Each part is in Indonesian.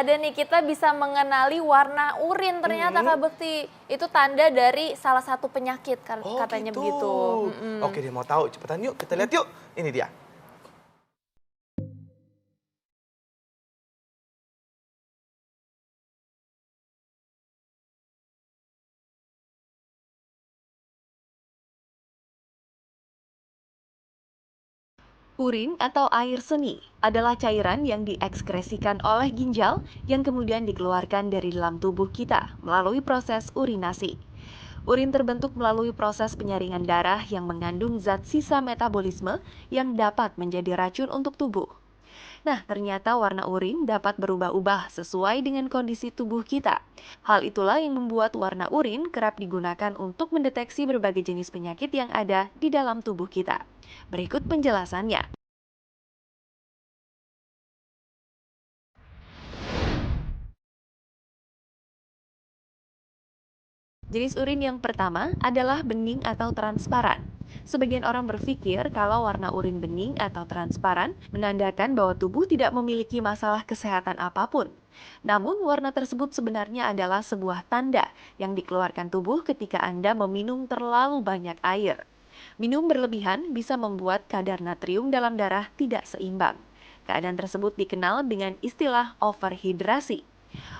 ada nih, kita bisa mengenali warna urin ternyata Kak Bekti. Itu tanda dari salah satu penyakit Oh katanya gitu. begitu. Oke deh, mau tahu. Cepetan yuk, kita lihat yuk. Ini dia. Urin atau air seni adalah cairan yang diekskresikan oleh ginjal yang kemudian dikeluarkan dari dalam tubuh kita melalui proses urinasi. Urin terbentuk melalui proses penyaringan darah yang mengandung zat sisa metabolisme yang dapat menjadi racun untuk tubuh. Nah, ternyata warna urin dapat berubah-ubah sesuai dengan kondisi tubuh kita. Hal itulah yang membuat warna urin kerap digunakan untuk mendeteksi berbagai jenis penyakit yang ada di dalam tubuh kita. Berikut penjelasannya. Jenis urin yang pertama adalah bening atau transparan. Sebagian orang berpikir kalau warna urin bening atau transparan menandakan bahwa tubuh tidak memiliki masalah kesehatan apapun. Namun, warna tersebut sebenarnya adalah sebuah tanda yang dikeluarkan tubuh ketika Anda meminum terlalu banyak air. Minum berlebihan bisa membuat kadar natrium dalam darah tidak seimbang. Keadaan tersebut dikenal dengan istilah overhidrasi.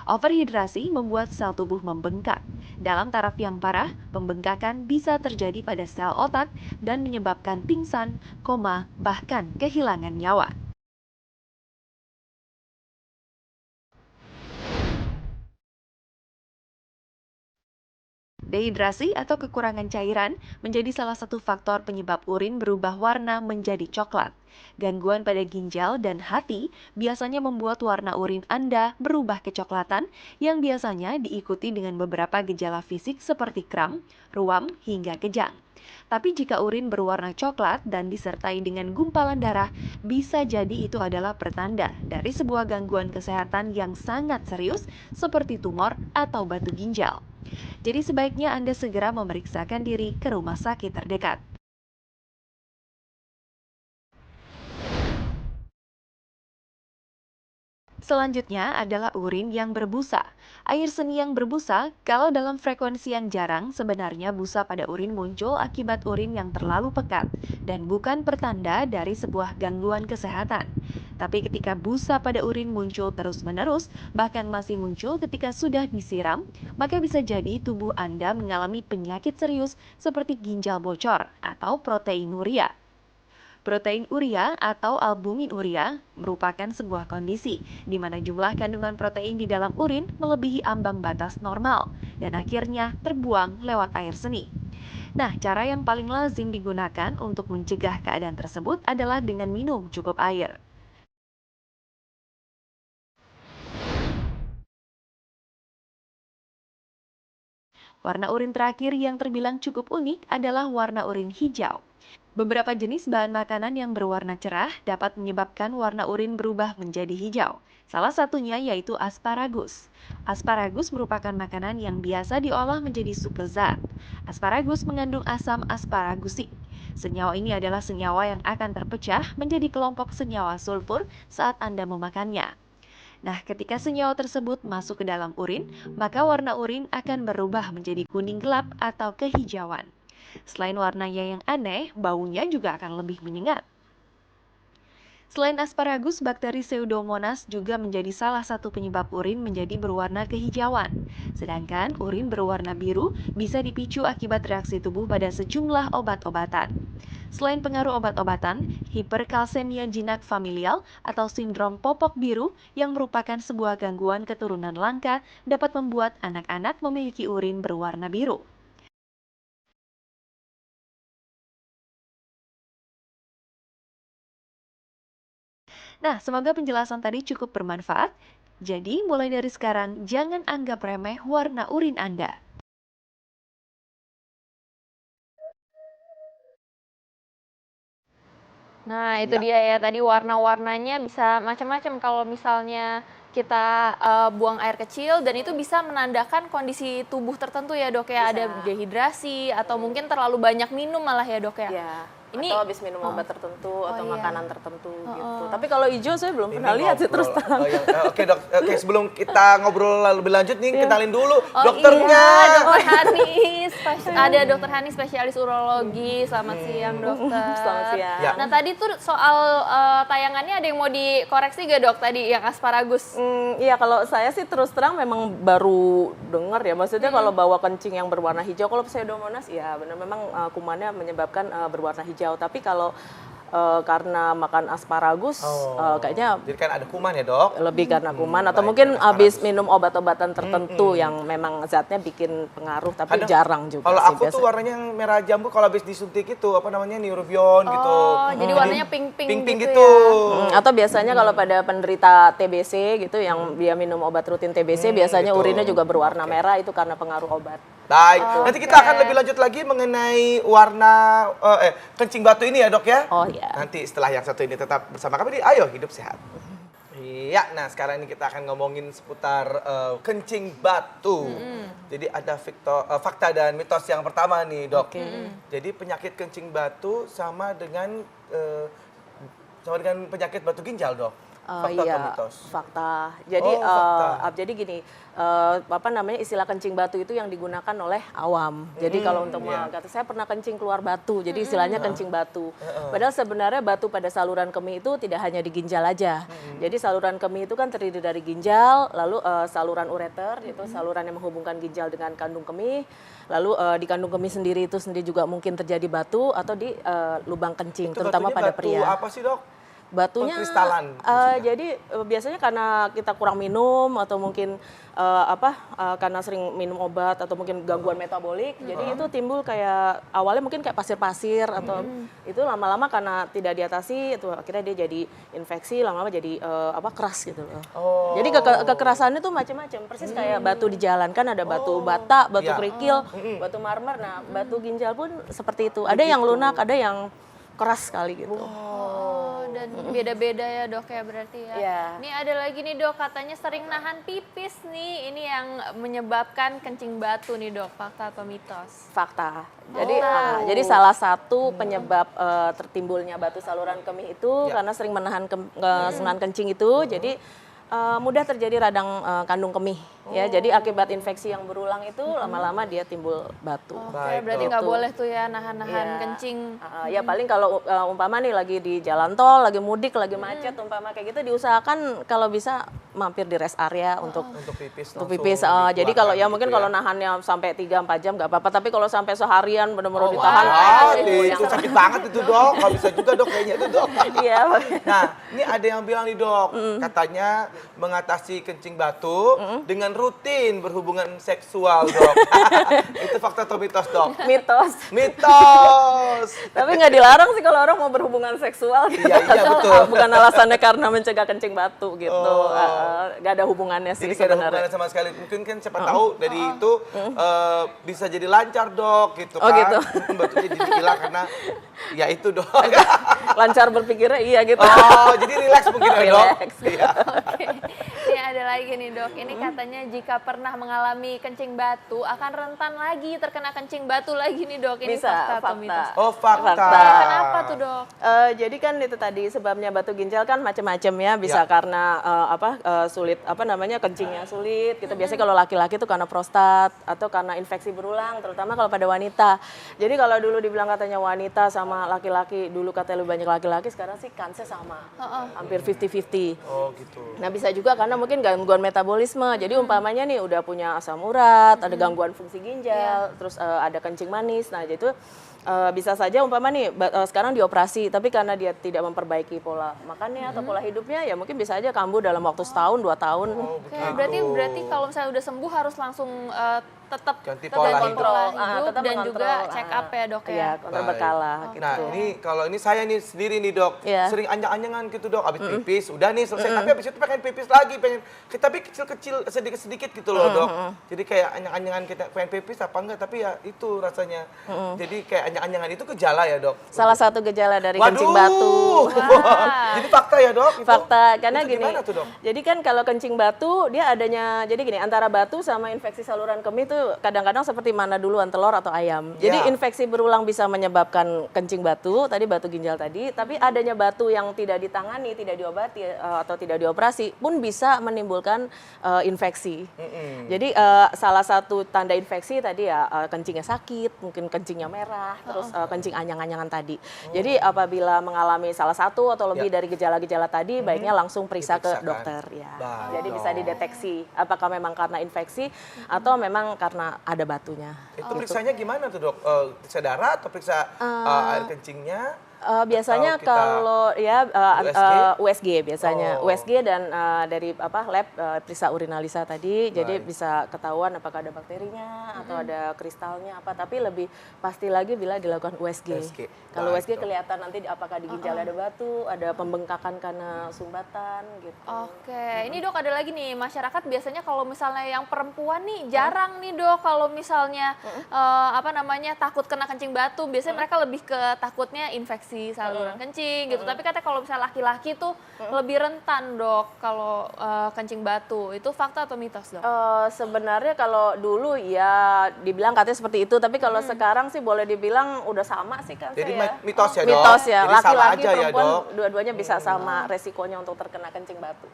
Overhidrasi membuat sel tubuh membengkak. Dalam taraf yang parah, pembengkakan bisa terjadi pada sel otak dan menyebabkan pingsan, koma, bahkan kehilangan nyawa. Dehidrasi atau kekurangan cairan menjadi salah satu faktor penyebab urin berubah warna menjadi coklat. Gangguan pada ginjal dan hati biasanya membuat warna urin Anda berubah kecoklatan yang biasanya diikuti dengan beberapa gejala fisik seperti kram, ruam, hingga kejang. Tapi jika urin berwarna coklat dan disertai dengan gumpalan darah, bisa jadi itu adalah pertanda dari sebuah gangguan kesehatan yang sangat serius seperti tumor atau batu ginjal. Jadi sebaiknya Anda segera memeriksakan diri ke rumah sakit terdekat. Selanjutnya adalah urin yang berbusa. Air seni yang berbusa, kalau dalam frekuensi yang jarang, sebenarnya busa pada urin muncul akibat urin yang terlalu pekat dan bukan pertanda dari sebuah gangguan kesehatan. Tapi ketika busa pada urin muncul terus-menerus, bahkan masih muncul ketika sudah disiram, maka bisa jadi tubuh Anda mengalami penyakit serius seperti ginjal bocor atau proteinuria. Protein urea atau albumin urea merupakan sebuah kondisi di mana jumlah kandungan protein di dalam urin melebihi ambang batas normal dan akhirnya terbuang lewat air seni. Nah, cara yang paling lazim digunakan untuk mencegah keadaan tersebut adalah dengan minum cukup air. Warna urin terakhir yang terbilang cukup unik adalah warna urin hijau. Beberapa jenis bahan makanan yang berwarna cerah dapat menyebabkan warna urin berubah menjadi hijau. Salah satunya yaitu asparagus. Asparagus merupakan makanan yang biasa diolah menjadi sup lezat. Asparagus mengandung asam asparagusik. Senyawa ini adalah senyawa yang akan terpecah menjadi kelompok senyawa sulfur saat Anda memakannya. Nah, ketika senyawa tersebut masuk ke dalam urin, maka warna urin akan berubah menjadi kuning gelap atau kehijauan. Selain warnanya yang aneh, baunya juga akan lebih menyengat. Selain asparagus, bakteri Pseudomonas juga menjadi salah satu penyebab urin menjadi berwarna kehijauan. Sedangkan urin berwarna biru bisa dipicu akibat reaksi tubuh pada sejumlah obat-obatan. Selain pengaruh obat-obatan, hiperkalsemia jinak familial atau sindrom popok biru yang merupakan sebuah gangguan keturunan langka dapat membuat anak-anak memiliki urin berwarna biru. Nah, semoga penjelasan tadi cukup bermanfaat. Jadi, mulai dari sekarang, jangan anggap remeh warna urin Anda. Nah, itu Ya. dia ya, tadi warna-warnanya bisa macam-macam kalau misalnya kita buang air kecil, dan itu bisa menandakan kondisi tubuh tertentu ya dok ya, ada Bisa. dehidrasi atau mungkin terlalu banyak minum malah ya dok ya. Ya. Ini atau habis minum obat tertentu atau iya. makanan tertentu gitu. Tapi kalau hijau saya belum pernah Ini lihat sih ngobrol. terus terang. Oh, iya. Oke dok, oke sebelum kita ngobrol lebih lanjut nih, kenalin dulu Oh dokternya. iya, Dokter Hani, ada Dokter Hani spesialis urologi. Selamat siang dokter. Selamat siang. Ya. Nah tadi tuh soal tayangannya ada yang mau dikoreksi gak dok tadi yang asparagus? Iya kalau saya sih terus terang memang baru dengar ya. Maksudnya kalau bawa kencing yang berwarna hijau, kalau pseudomonas ya benar memang kumannya menyebabkan berwarna hijau. Tapi kalau karena makan asparagus kayaknya Jadi kan ada kuman ya dok? lebih karena kuman atau baik, mungkin karena habis asparagus. minum obat-obatan tertentu yang memang zatnya bikin pengaruh tapi Kadang jarang juga Kalau sih aku tuh biasa. warnanya yang merah jambu kalau habis disuntik itu apa namanya Neurobion gitu. Oh, jadi warnanya pink-pink Pink-pink gitu gitu. Atau biasanya kalau pada penderita TBC gitu yang dia minum obat rutin TBC biasanya gitu. urinnya juga berwarna merah itu karena pengaruh obat. Baik, nanti kita akan lebih lanjut lagi mengenai warna kencing batu ini ya dok ya. Oh iya. Nanti setelah yang satu ini tetap bersama kami di Ayo Hidup Sehat. Iya, nah sekarang ini kita akan ngomongin seputar kencing batu. Jadi ada fakta dan mitos yang pertama nih dok. Jadi penyakit kencing batu sama dengan penyakit batu ginjal dok. Fakta atau Iya, mitos? fakta. Jadi Oh, fakta. jadi gini, apa namanya istilah kencing batu itu yang digunakan oleh awam. Jadi kalau untuk iya. kata saya pernah kencing keluar batu, jadi istilahnya kencing batu. Padahal sebenarnya batu pada saluran kemih itu tidak hanya di ginjal aja. Jadi saluran kemih itu kan terdiri dari ginjal, lalu saluran ureter, itu saluran yang menghubungkan ginjal dengan kandung kemih. Lalu di kandung kemih sendiri itu sendiri juga mungkin terjadi batu atau di lubang kencing, Itu terutama batunya pada batu pria. apa sih dok? Batunya Pengkristalan maksudnya? jadi biasanya karena kita kurang minum atau mungkin karena sering minum obat atau mungkin gangguan metabolik jadi itu timbul kayak awalnya mungkin kayak pasir-pasir atau itu lama-lama karena tidak diatasi itu akhirnya dia jadi infeksi lama-lama jadi keras gitu loh. Oh. Jadi kekerasannya tuh macam-macam persis kayak batu di jalan kan ada batu bata, batu Iya. kerikil, batu marmer. Nah, batu ginjal pun seperti itu. Ada yang lunak, ada yang keras sekali gitu. Oh, dan beda-beda ya dok ya berarti ya. Iya. Ini ada lagi nih dok, katanya sering nahan pipis nih. Ini yang menyebabkan kencing batu nih dok, fakta atau mitos? Fakta. Jadi salah satu penyebab tertimbulnya batu saluran kemih itu karena sering menahan kencing itu. Jadi mudah terjadi radang kandung kemih ya. Jadi akibat infeksi yang berulang itu lama-lama dia timbul batu. Oke, Baik, berarti Dok. nggak boleh tuh ya nahan-nahan Iya. kencing. Ya paling kalau umpama nih lagi di jalan tol, lagi mudik, lagi macet, umpama kayak gitu diusahakan kalau bisa mampir di rest area untuk pipis. untuk langsung pipis. Jadi kalau ya dikeluarkan mungkin gitu kalau nahannya sampai 3-4 jam nggak apa-apa, tapi kalau sampai seharian benar-benar Oh, ditahan. wah, aduh, itu sakit banget itu dok. Nggak bisa juga dok kayaknya itu dok. Iya. Nah, ini ada yang bilang nih dok, katanya mengatasi kencing batu dengan rutin berhubungan seksual dok. Itu fakta atau mitos dok? Mitos. Mitos. Tapi nggak dilarang sih kalau orang mau berhubungan seksual. Gitu. Iya, iya, betul. Bukan alasannya karena mencegah kencing batu gitu. Oh. Nggak ada hubungannya sih Jadi kayak ada sebenarnya. hubungannya sama sekali. Mungkin kan siapa tahu dari itu bisa jadi lancar dok gitu Oh, kan. gitu. Batunya jadi hilang karena ya itu dok. Lancar berpikirnya iya gitu. Oh, jadi rileks mungkin ya dok. Relax. Iya. Oke, ini ada lagi nih dok. Ini katanya jika pernah mengalami kencing batu akan rentan lagi terkena kencing batu lagi nih dok. Ini Bisa, fakta atau fakta. mitos? Oh, fakta. Fakta. Kenapa tuh dok? Jadi kan itu tadi sebabnya batu ginjal kan macam-macam ya, bisa Ya. karena sulit kencingnya sulit gitu. Biasanya kalau laki-laki itu karena prostat atau karena infeksi berulang, terutama kalau pada wanita. Jadi kalau dulu dibilang katanya wanita sama laki-laki, dulu katanya lebih banyak laki-laki, sekarang sih kansnya sama, hampir 50-50. Oh, gitu. Nah bisa juga karena mungkin gangguan metabolisme. Jadi umpamanya nih udah punya asam urat, ada gangguan fungsi ginjal, terus ada kencing manis. Nah itu bisa saja umpama nih sekarang dioperasi, tapi karena dia tidak memperbaiki pola makannya atau pola hidupnya, ya mungkin bisa aja kambuh dalam waktu setahun 2 tahun. Oke, berarti kalau misalnya udah sembuh harus langsung tetap Ganti tetap pola kontrol hidup. Tetap dan juga mengontrol, check up ya dok ya. Iya, kontrol Baik. berkala gitu. Nah, ini kalau ini saya nih sendiri nih dok, Iya. sering anjang-anjangan gitu dok, abis pipis, udah nih selesai, tapi abis itu pengen pipis lagi, tapi kecil-kecil, sedikit-sedikit gitu loh dok. Jadi kayak anjang-anjangan kita pengen pipis apa enggak, tapi ya itu rasanya. Jadi kayak anjang-anjangan itu gejala ya dok? Salah satu gejala dari Waduh. kencing batu. Jadi fakta ya dok? Itu? Fakta, karena Itu gini. gimana tuh dok? Jadi kan kalau kencing batu dia adanya, jadi gini antara batu sama infeksi saluran kemih itu kadang-kadang seperti mana duluan, telur atau ayam. Jadi Ya. infeksi berulang bisa menyebabkan kencing batu, tadi batu ginjal tadi, tapi adanya batu yang tidak ditangani, tidak diobati atau tidak dioperasi pun bisa menimbulkan infeksi. Jadi salah satu tanda infeksi tadi ya kencingnya sakit, mungkin kencingnya merah, terus kencing anyang-anyangan tadi. Jadi apabila mengalami salah satu atau lebih dari gejala-gejala tadi, baiknya langsung periksa ke Diperiksakan. dokter ya. Baik Jadi bisa dong. dideteksi apakah memang karena infeksi atau memang karena ada batunya. Itu periksanya gimana tuh dok? Periksa darah atau periksa air kencingnya? Biasanya Atau kita kalau ya USG biasanya Oh. USG dan dari lab periksa urinalisa tadi, jadi Baik. bisa ketahuan apakah ada bakterinya atau ada kristalnya apa, tapi lebih pasti lagi bila dilakukan USG. USG. Kalau Baik, USG dok. kelihatan nanti apakah di ginjal ada batu, ada pembengkakan karena sumbatan gitu. Oke, ini dok ada lagi nih, masyarakat biasanya kalau misalnya yang perempuan nih jarang nih dok kalau misalnya apa namanya takut kena kencing batu, biasanya mereka lebih ke takutnya infeksi saluran kencing gitu. Tapi katanya kalau misalnya laki-laki tuh lebih rentan dok kalau kencing batu, itu fakta atau mitos dok? Sebenarnya kalau dulu ya dibilang katanya seperti itu, tapi kalau sekarang sih boleh dibilang udah sama sih kan. Jadi saya. mitos ya dok? Mitos ya, Jadi sama laki-laki aja ya perempuan dok? dua-duanya bisa sama resikonya untuk terkena kencing batu.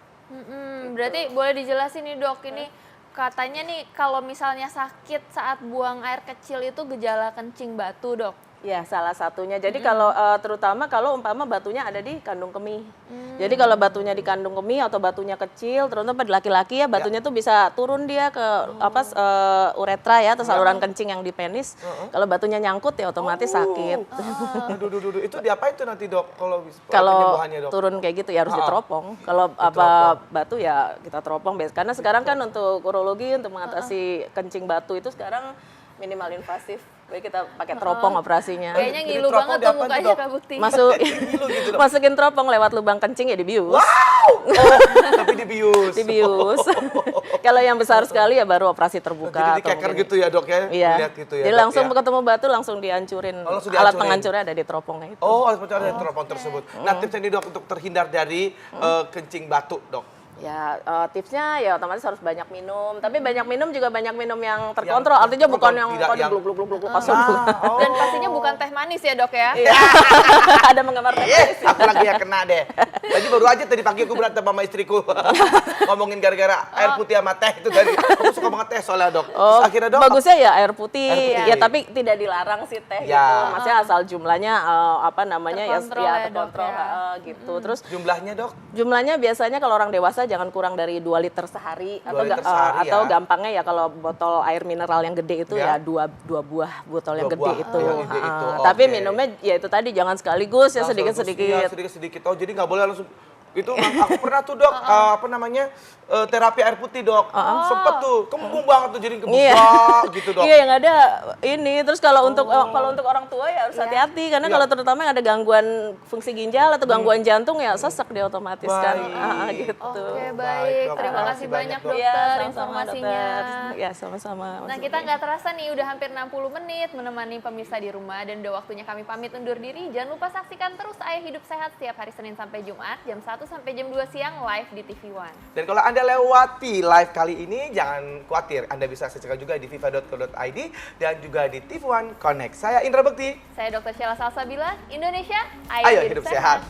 Berarti boleh dijelasin nih dok, ini katanya nih kalau misalnya sakit saat buang air kecil itu gejala kencing batu dok. Ya, salah satunya. Jadi kalau terutama kalau umpama batunya ada di kandung kemih. Jadi kalau batunya di kandung kemih atau batunya kecil, terutama pada laki-laki ya batunya tuh bisa turun dia ke uretra ya atau saluran kencing yang di penis. Kalau batunya nyangkut ya otomatis sakit. Aduh, itu diapain tuh nanti dok kalau Kalau penyembuhannya dok? turun kayak gitu ya harus diteropong. Kalau batu ya kita teropong. Karena sekarang kan untuk urologi untuk mengatasi kencing batu itu sekarang minimal invasif. Jadi kita pakai teropong operasinya. Kayaknya Jadi ngilu teropong banget tuh diapain tuh, mukanya dok? Kak Bukti. Masukin teropong lewat lubang kencing ya dibius. Wow! Tapi dibius. Dibius. Kalau yang besar sekali ya baru operasi terbuka. Jadi atau dikeker mungkin- gitu ya dok ya? Iya. Lihat gitu ya, Jadi Dok, langsung ya? ketemu batu langsung dihancurin. Oh, langsung Alat dihancurin. penghancurnya ada di teropongnya itu. Oh, harus percaya ada teropong tersebut. Nah, tipsnya nih dok untuk terhindar dari kencing batu dok. Ya tipsnya ya otomatis harus banyak minum. Tapi banyak minum juga banyak minum yang terkontrol. Artinya bukan yang tidak kalau yang- gluk-gluk kosong. Dan pastinya bukan teh manis ya dok ya. Ada menggambar teh Yes, aku lagi ya kena deh. Tadi baru aja tadi pagi aku berantem sama istriku. Ngomongin gara-gara air putih sama teh itu tadi. Aku suka banget teh soalnya dok. Terus akhirnya dok, bagusnya ya air putih. Air putih. Ya tapi tidak dilarang sih teh Ya. gitu. Maksudnya asal jumlahnya Terkontrol ya, Dok, terkontrol ya. gitu. Terus jumlahnya dok? jumlahnya biasanya kalau orang dewasa jangan kurang dari 2 liter sehari 2 liter sehari atau ya. gampangnya ya kalau botol air mineral yang gede itu Ya. ya dua buah botol yang Dua gede buah itu. yang gede itu, Tapi oke. minumnya ya itu tadi jangan sekaligus ya Langsung- sedikit-sedikit. Iya, sedikit-sedikit. Oh, jadi nggak boleh langsung itu aku pernah tuh dok apa namanya terapi air putih dok. Sempet tuh kembung banget tuh jadi kebuka gitu dok. Iya yang ada ini. Terus kalau untuk orang tua ya harus hati-hati karena Iya. kalau terutama yang ada gangguan fungsi ginjal atau gangguan jantung ya sesek dia otomatis kan. Baik. Gitu. Oke Baik, baik, dok. terima Makasih kasih banyak, banyak Dok. dokter Iya, sama-sama, informasinya. dokter. Ya sama-sama. Nah kita nggak terasa nih udah hampir 60 menit menemani pemirsa di rumah dan udah waktunya kami pamit undur diri. Jangan lupa saksikan terus Ayah Hidup Sehat setiap hari Senin sampai Jumat jam 1 sampai jam 2 siang live di TV One. Dan kalau Anda lewati live kali ini, jangan khawatir. Anda bisa saksikan juga di viva.co.id dan juga di TV One Connect. Saya Indra Bekti. Saya Dr. Sheila Salsabila, Indonesia, Ayo hidup sehat.